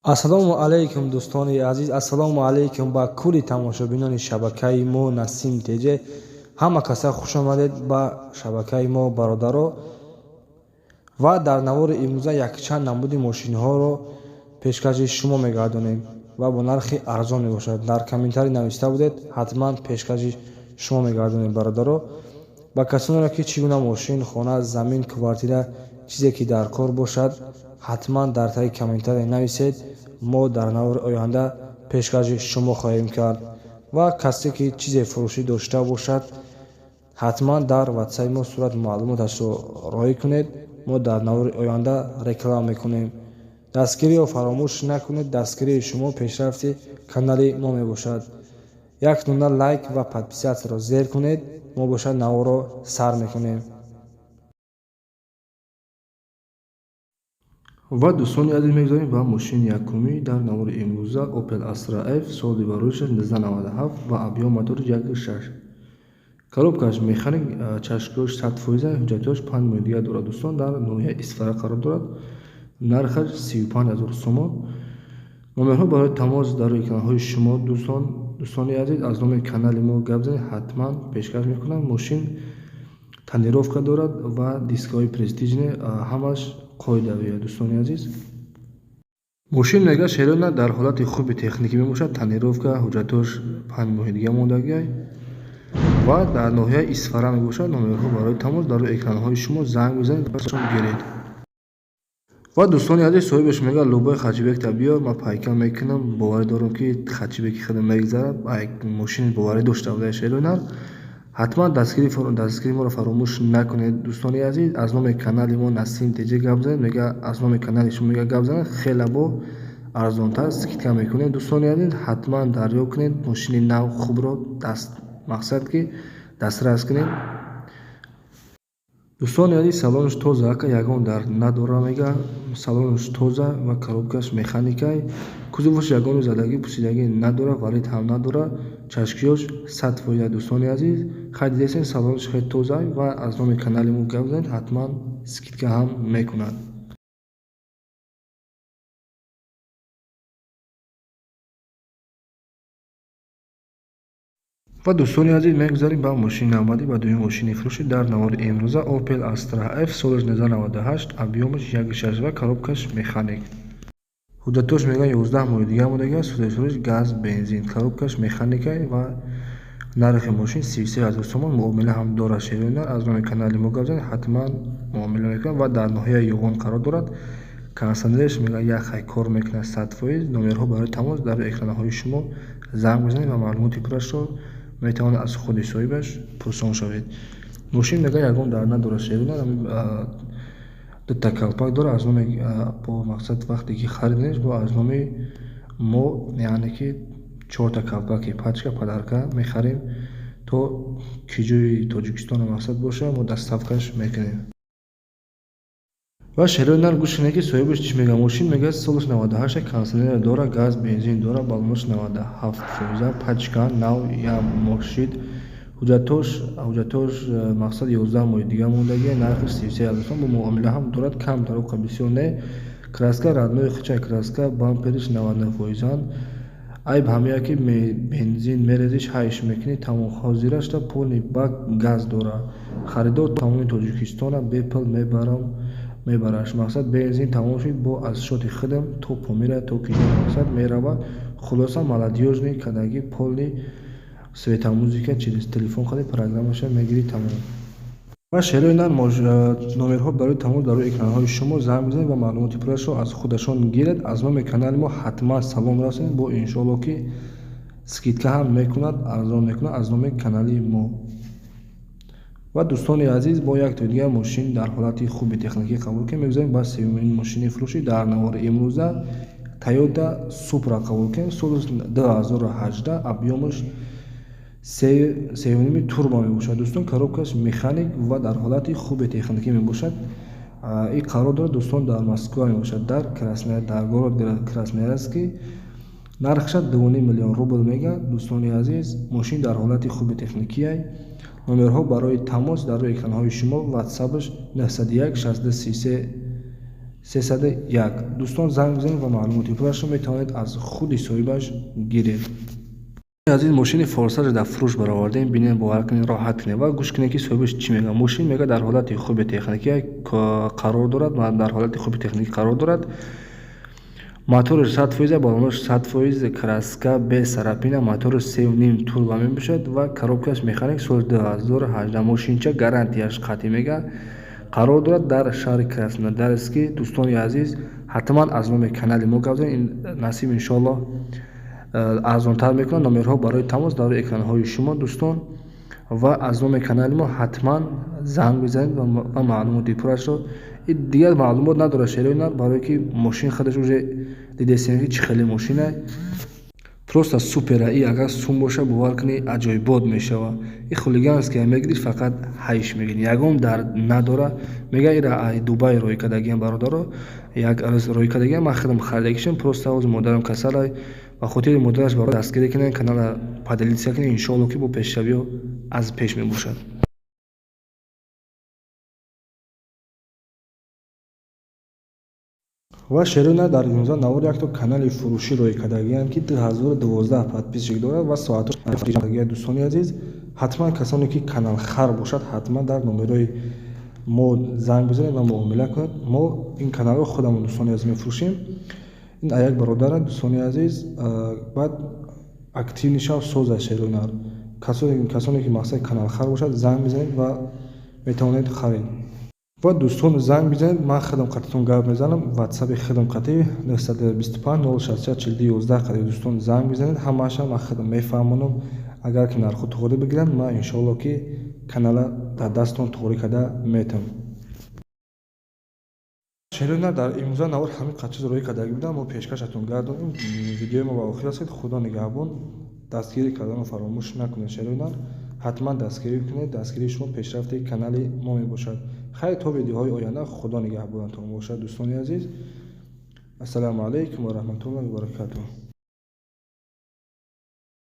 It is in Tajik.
Ассалому алайкум дӯстони азиз, ассалому алайкум ба кулли тамошобинони шабакаи мо Насим Теҷе. Ҳама каса хуш омадед ба шабакаи мо бародаро. Ва дар навори имрӯза якчанд намуди мошинҳоро пешкаши шумо мегардонем ва бо нархи арзон мебошад. Дар комментарӣ нависта будед, ҳатман пешкаши шумо мегардонем бародаро. Ба касоне ки чӣ гуна мошин, хона, замин, квартира, чизе ки дар кор бошад, ҳатман дар таги комментарӣ нависед. Мо дар навори оянда пешкаши шумо хоҳем кард. Ва касе ки чизе фурӯшӣ дошта бошад, ҳатман дар ватсаи мо сурат маълумоташро роҳӣ кунед. Мо дар навори оянда реклама мекунем. Дастгириро фаромӯш накунед. Дастгирии шумо пешрафти канали мо мебошад. Як нуна лайк ва подписатсияро зер кунед. Мо бошад наворо сар мекунем. ва дӯстони азиз, мегузарем ба мошини якумӣ дар навори имрӯза Opel Astra F соли бароишаш 1997 ва объём мотори 1.6. Коробкаш механик, чашкош 100%, ҳуҷҷатош 5 моҳи дига дорад. Дӯстон, дар ноҳияи Исфара қарор дорад. Нархаш 35000 сомон. номерҳо барои тамос дар рӯи каналҳои шумо. Дӯстони азиз, аз номи канали мо гап занед, ҳатман пешкаш мекунам. Мошин тонировка дорад ва дискҳои престижне, ҳамаш қоидавия. Дӯстони азиз, мошин мега шерона дар ҳолати хуби техникӣ мебошад. Тонировка, ҳуҷҷатош 5 моҳи дига мондагиай ва дар ноҳияи Исфара мебошад. номерҳо барои тамос дар рӯи экранҳои шумо. Занг бизанед ва шон гиред. ва дӯстони азиз, соҳибаш мега лӯбои хачибекта биёр. Ман пайкам мекунам, боварӣ дорам ки хачибеки хеле мегзарад. Мошини боварӣ дошта будае шерона. ҳатман дастгири моро фаромӯш накунед. Дӯстони азиз, аз номи канали мо Насим Теҷе гап занед. Мега аз номи канали шумо мега гап занед, хеле бо арзонтар скидка мекунед. Дӯстони азиз, ҳатман дарёфт кунед мошини нав хубро, мақсад ки дастрас кунед. дӯстони азиз, салонаш тоза, ака ягон дард надора. Мега салонаш тоза ва коробкаш механикай. кузоваш ягони задагӣ пусидагӣ надора, валид ҳам надора. чашкиёш 100%. дӯстони азиз, хайди десен, салонаш хеле тоза ва аз номи канали мо гап занед, ҳатман скидка ҳам мекунад. ва дӯстони азиз, мегузарем ба мошини навбатӣ, ба дуюмин мошини фурӯшӣ дар навори имрӯза Opel Astra F солаш 1998, объёмаш 1.6 ва коробкаш механик. ҳуҷҷатош мега 11 моҳи дига мондагиа. сӯзишвориш газ, бензин. коробкаш механикай ва нархи мошин 33000 сомон. муомила ҳам дорад шерона. аз номи канали мо гап занед, ҳатман муомила мекунад ва дар ноҳияи Ёғон қарор дорад. кондитсионераш мега яхай кор мекунад 100%. номерҳо барои тамос дар рӯи экранаҳои шумо. занг бизанед ва маълумоти пуррашро метавонед аз худи соҳибаш пурсон шавед. мошин мега ягон дард надорад шерона. дута калпак дорад. аз номи бо мақсад вақте ки хариднеш бо аз номи мо, яъне ки 4 калпаки пачка падарка мехарем, то ки ҷои Тоҷикистон мақсад боша, мо доставкаш мекунем. ва шерёнар гӯш кунед ки соҳибаш чӣ мега. мошин мега солаш 98, кондитсионер дора, газ, бензин дора, баллонаш 97%, пачка нав я мошид. ҳуҷҷатош мақсад 11 моҳи дига мондагиа. нархиш 33000 сом. бо муомила ҳам дорад. кам тароқа бисёр не. краска родной хичай краска. бампериш 99%. айб ҳамея ки бензин мерезиш, ҳайш мекунӣ, тамом. ҳозирашда полный бак газ дора. харидор тамоми Тоҷикистона бепул мебараш. мақсад бензин тамом шуд, бо азшоти худам то помира, то ки мақсад мерава. хулоса молодёжный кадаги полный светомузыка через телефон хади программаша мегири тамом. ва шерёнар номерҳо барои тамос дар рӯи экранҳои шумо. занг бизанед ва маълумоти пуррашро аз худашон гиред. аз номи канали мо ҳатман салом расонед. бо иншоалло ки скидка ҳам мекунад, арзон мекунад аз номи канали мо. ва дӯстони азиз, бо якто дигар мошин дар ҳолати хуби техникӣ қабул кунем. мегузарем ба севумин мошини фурӯшӣ дар навори имрӯза Toyota Supra қабул кунем. соли 2018, объёмаш 3.5 турбо мебошад. дӯстон, коробкаш механик ва дар ҳолати хуби техникӣ мебошад. ин қарор дорад дӯстон дар Москва мебошад, дар город Красноярский. нархша 2.5 миллион рубл мега. дӯстони азиз, мошин дар ҳолати хуби техникияй. номерҳо барои тамос дар рӯи экранҳои шумо. ватсапаш 901 63 301. Дӯстон занг бизанед ва маълумоти пуррашро метавонед аз худи соҳибаш гиред. азиз, мошини форсаж дар фурӯш баровардем. бинед, бовар кунед, роҳат кунед ва гӯш кунед ки соҳибаш чӣ мегӯяд. Мошин мегӯяд дар ҳолати хуби техникӣ қарор дорад ва дар ҳолати хуби техникӣ қарор дорад. мотори 100% балонош 100% краска без сарапина, мотори 3.5 турбо мебошад ва коробкаш механик соли 2018. Мошинча гарантияш қатъӣ мега қарор дорад дар шаҳри Краснодарский. дӯстони азиз, ҳатман аз номи канали мо гап занед. насиб иншоаллоҳ арзонтар мекунад. номерҳо барои тамос дар экранҳои шумо дӯстон, ва аз номи канали мо ҳатман занг бизанед ва маълумоти пуррашро. дигар маълумот надорад шероинар, барое ки мошин худаш уже дидесем ки чӣ хеле мошина просто супера. И агар сум боша бовар кунед аҷоибот мешава. И хулиганския мегирӣ, фақат ҳайш мегирӣ, ягон дард надора. мега ира ай дубай рой кардагиам бародаро, як рӯз рой кардагиам, ман худам харидагишам. просто ҳозир модарам касалай, ба хотири модараш барои дастгирӣ кунед, канала поделитсия кунед. иншоаллоҳ ки бо пешравиҳо аз пеш мебошад. ва шероинар дар имрӯза навори якто канали фурӯшӣ рой кардагиам ки 2012 подписчик дорад ва соатош дӯстони азиз, ҳатман касоне ки каналхар бошад, ҳатман дар номерои мо занг бизанед ва муомила кунед. мо ин каналро худамон дӯстони азиз мефурӯшем. ин як бародарам дӯстони азиз, баъд активнишав соза шероинар. касоне ки мақсади каналхар бошад, занг бизанед ва метавонед харед. ва дӯстон занг бизанед, ман хидмқатитон гап мезанам. ватсапи хидмқатӣ 925 066 42 11. дӯстон занг бизанед, ҳамаашам ман хидм мефаҳмонам. агар ки нарху туғрӣ бигиранд, ман иншоаллоҳ ки канала дар дасттон туғрӣ карда метам. шероинар дар имрӯза навор ҳамин қад чиз рӯй кардаги будам. мо пешкашатон гардонем. видеои мо ба охир расид. худо нигаҳбон. дастгирӣ карданро фаромӯш накунед шероинар. ҳатман дастгирӣ кунед. дастгирии шумо пешрафти канали мо мебошад. хайр, то видеоҳои оянда худо нигаҳбонатон бошад дӯстони азиз. ассалому алайкум ва раҳматуллоҳи ва баракатуҳ.